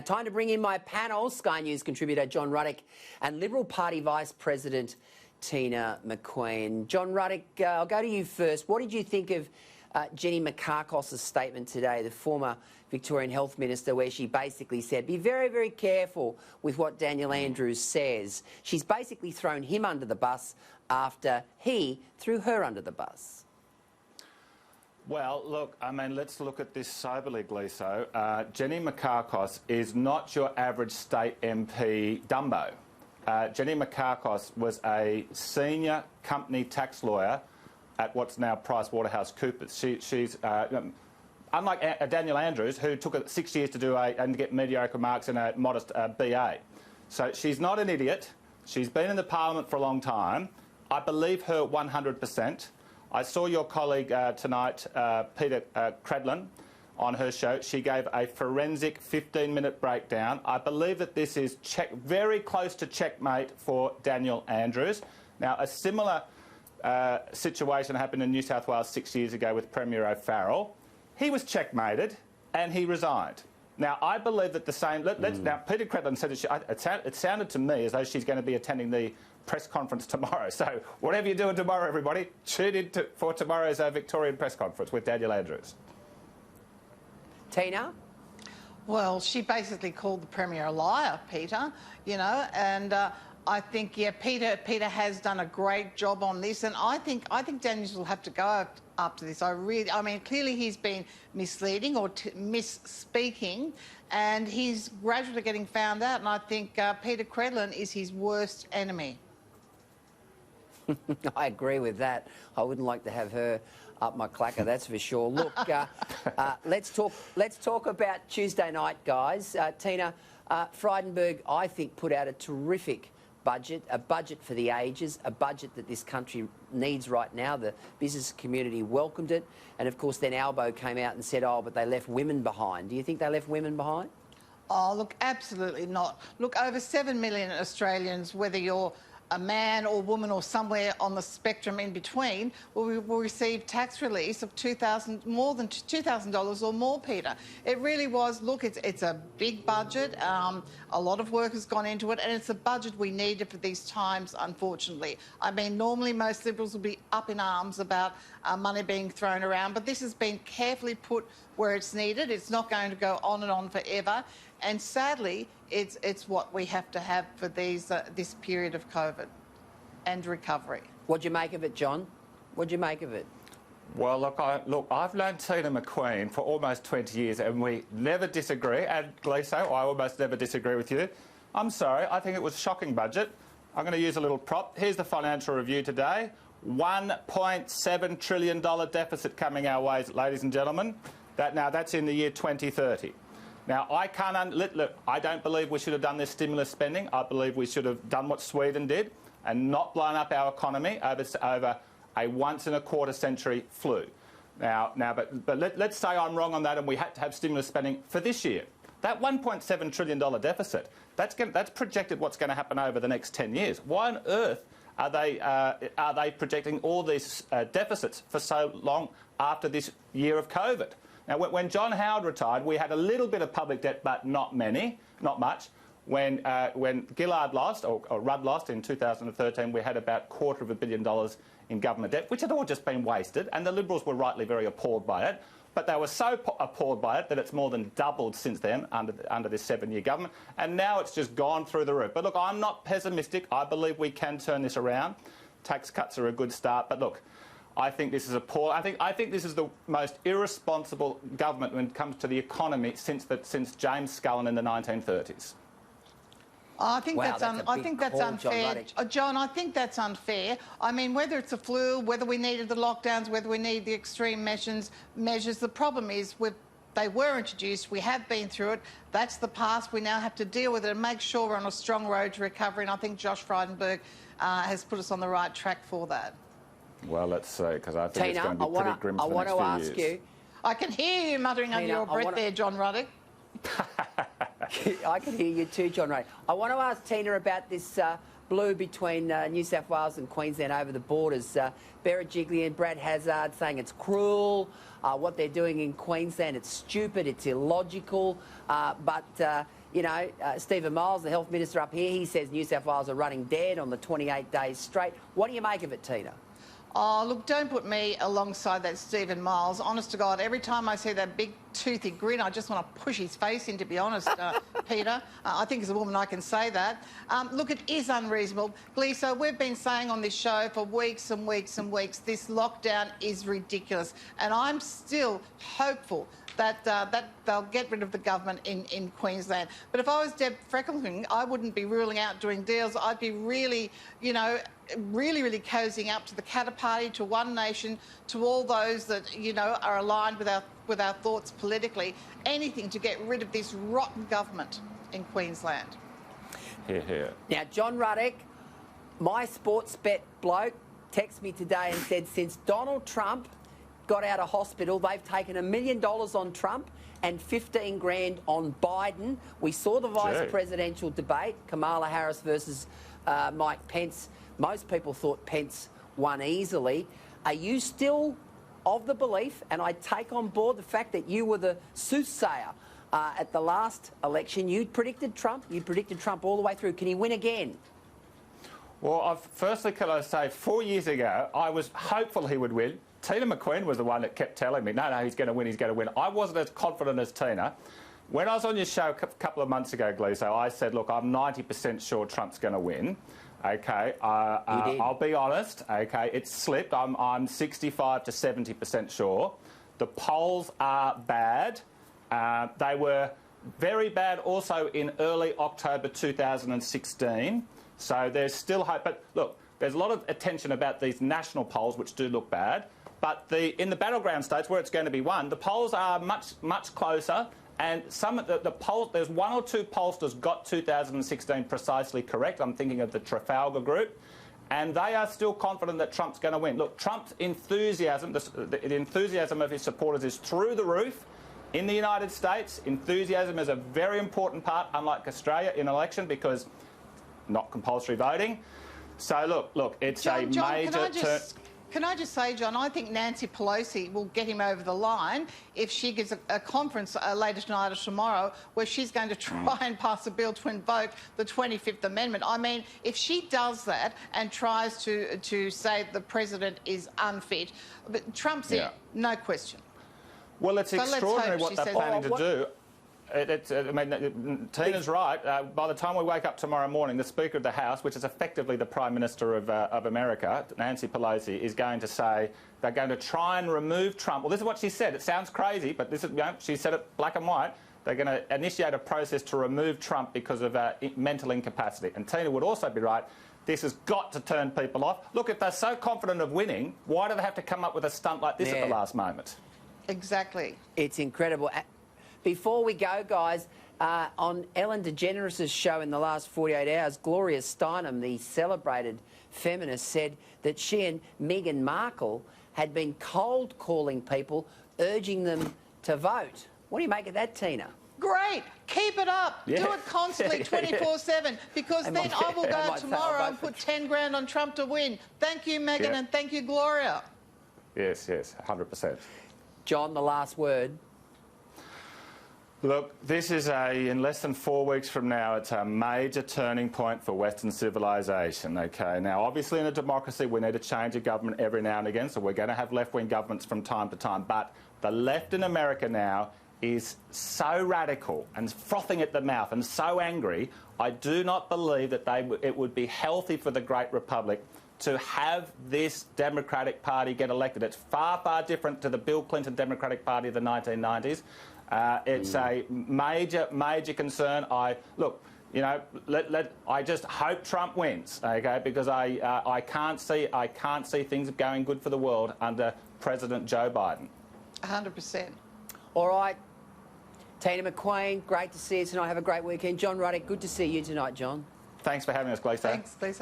Time to bring in my panel, Sky News contributor John Ruddock and Liberal Party Vice President Teena McQueen. John Ruddock, I'll go to you first. What did you think of Jenny Mikakos' statement today, the former Victorian Health Minister, where she basically said, be very, very careful with what Daniel Andrews says. She's basically thrown him under the bus after he threw her under the bus. Well, look, I mean, let's look at this soberly, Gleeson. Jenny Mikakos is not your average state MP Dumbo. Jenny Mikakos was a senior company tax lawyer at what's now PricewaterhouseCoopers. She's unlike Daniel Andrews, who took 6 years to do and get mediocre marks in a modest BA. So she's not an idiot. She's been in the parliament for a long time. I believe her 100%. I saw your colleague tonight, Peta Credlin, on her show. She gave a forensic 15-minute breakdown. I believe that this is very close to checkmate for Daniel Andrews. Now, a similar situation happened in New South Wales 6 years ago with Premier O'Farrell. He was checkmated and he resigned. Now, I believe that the same... Now, Peter Credlin said it sounded to me as though she's going to be attending the press conference tomorrow. So whatever you're doing tomorrow, everybody, tune in for tomorrow's Victorian press conference with Daniel Andrews. Teena? Well, she basically called the Premier a liar, Peter, you know, and I think, yeah, Peter has done a great job on this, and I think Daniels will have to go after this. I mean, clearly he's been misleading or misspeaking, and he's gradually getting found out, and I think Peta Credlin is his worst enemy. I agree with that. I wouldn't like to have her up my clacker, that's for sure. Look, let's talk about Tuesday night, guys. Teena, Frydenberg, I think, put out a terrific budget, a budget for the ages, a budget that this country needs right now. The business community welcomed it. And, of course, then Albo came out and said, oh, but they left women behind. Do you think they left women behind? Oh, look, absolutely not. Look, over 7 million Australians, whether you're a man or woman or somewhere on the spectrum in between, will receive tax release of more than $2,000 or more, Peter. It really was, look, it's a big budget. A lot of work has gone into it, and it's a budget we needed for these times, unfortunately. I mean, normally most Liberals will be up in arms about money being thrown around, but this has been carefully put where it's needed. It's not going to go on and on forever. And sadly, it's what we have to have for this period of COVID and recovery. What'd you make of it, John? What'd you make of it? Well, look, I've known Teena McQueen for almost 20 years, and we never disagree. And Gleeson, I almost never disagree with you. I'm sorry, I think it was a shocking budget. I'm going to use a little prop. Here's the Financial Review today. $1.7 trillion deficit coming our way, ladies and gentlemen. That's in the year 2030. Now, I don't believe we should have done this stimulus spending. I believe we should have done what Sweden did and not blown up our economy over a once-in-a-quarter century flu. But let's say I'm wrong on that and we had to have stimulus spending for this year. That $1.7 trillion deficit, that's projected what's going to happen over the next 10 years. Why on earth are they projecting all these deficits for so long after this year of COVID? Now, when John Howard retired, we had a little bit of public debt, but not much. When Gillard lost, or Rudd lost in 2013, we had about $250 million in government debt, which had all just been wasted, and the Liberals were rightly very appalled by it. But they were so appalled by it that it's more than doubled since then under this 7-year government, and now it's just gone through the roof. But look, I'm not pessimistic. I believe we can turn this around. Tax cuts are a good start, but look, I think this is appalling. I think this is the most irresponsible government when it comes to the economy since James Scullin in the 1930s. I think that's unfair. John, I think that's unfair. I mean, whether it's a flu, whether we needed the lockdowns, whether we need the extreme measures, the problem is they were introduced. We have been through it. That's the past. We now have to deal with it and make sure we're on a strong road to recovery. And I think Josh Frydenberg has put us on the right track for that. Well, let's see, because I think Teena, it's going to be pretty grim for the next few years. I want to ask you... I can hear you muttering under your breath there, John Ruddock. I can hear you too, John Ruddock. I want to ask Teena about this blue between New South Wales and Queensland over the borders. Berejiklian and Brad Hazzard saying it's cruel, what they're doing in Queensland, it's stupid, it's illogical, but You know, Stephen Miles, the health minister up here, he says New South Wales are running dead on the 28 days straight. What do you make of it, Teena? Oh, look, don't put me alongside that Stephen Miles. Honest to God, every time I see that big toothy grin, I just want to push his face in, to be honest, Peter. I think as a woman I can say that. Look, it is unreasonable. Gleeson, we've been saying on this show for weeks and weeks and weeks, this lockdown is ridiculous. And I'm still hopeful that they'll get rid of the government in Queensland. But if I was Deb Freckleton, I wouldn't be ruling out doing deals. I'd be really, you know, really cozying up to the Katter Party, to One Nation, to all those that, you know, are aligned with our thoughts politically. Anything to get rid of this rotten government in Queensland. Hear, hear. Now, John Ruddock, my sports bet bloke, texted me today and said since Donald Trump got out of hospital, they've taken $1 million on Trump and 15 grand on Biden. We saw the vice presidential debate, Kamala Harris versus Mike Pence. Most people thought Pence won easily. Are you still of the belief, and I take on board the fact that you were the soothsayer at the last election, you predicted Trump all the way through. Can he win again? Well, firstly, can I say, 4 years ago, I was hopeful he would win. Teena McQueen was the one that kept telling me, no, he's going to win, he's going to win. I wasn't as confident as Teena. When I was on your show a couple of months ago, Gleeson, I said, look, I'm 90% sure Trump's going to win. OK, I'll be honest, OK, it's slipped. I'm 65 to 70% sure. The polls are bad. They were very bad also in early October 2016. So there's still hope. But look, there's a lot of attention about these national polls, which do look bad. But in the battleground states where it's going to be won, the polls are much closer. And some of the polls, there's one or two pollsters got 2016 precisely correct. I'm thinking of the Trafalgar Group. And they are still confident that Trump's going to win. Look, Trump's enthusiasm, the enthusiasm of his supporters is through the roof. In the United States, enthusiasm is a very important part, unlike Australia, in election, because not compulsory voting. So, look, it's a major turn. Can I just say, John, I think Nancy Pelosi will get him over the line if she gives a conference later tonight or tomorrow where she's going to try and pass a bill to invoke the 25th Amendment. I mean, if she does that and tries to say the president is unfit, but Trump's in, no question. Well, it's extraordinary what they're planning to do. I mean, Teena's right. By the time we wake up tomorrow morning, the Speaker of the House, which is effectively the Prime Minister of America, Nancy Pelosi, is going to say they're going to try and remove Trump. Well, this is what she said. It sounds crazy, but this is, she said it black and white. They're going to initiate a process to remove Trump because of mental incapacity. And Teena would also be right. This has got to turn people off. Look, if they're so confident of winning, why do they have to come up with a stunt like this at the last moment? Exactly. It's incredible. Before we go, guys, on Ellen DeGeneres' show in the last 48 hours, Gloria Steinem, the celebrated feminist, said that she and Meghan Markle had been cold calling people, urging them to vote. What do you make of that, Teena? Great. Keep it up. Yeah. Do it constantly, 24/7, because then I will go tomorrow and put 10 grand on Trump to win. Thank you, Meghan, and thank you, Gloria. Yes, 100%. John, the last word. Look, this is in less than 4 weeks from now, it's a major turning point for Western civilization, OK? Now, obviously in a democracy, we need to change a government every now and again, so we're going to have left-wing governments from time to time. But the left in America now is so radical and frothing at the mouth and so angry, I do not believe that it would be healthy for the Great Republic to have this Democratic Party get elected. It's far, far different to the Bill Clinton Democratic Party of the 1990s. It's a major concern. I just hope Trump wins, okay? Because I can't see things going good for the world under President Joe Biden. 100%. All right, Teena McQueen, great to see you tonight. Have a great weekend. John Ruddock, good to see you tonight, John. Thanks for having us, Gleeson. Thanks, Gleeson.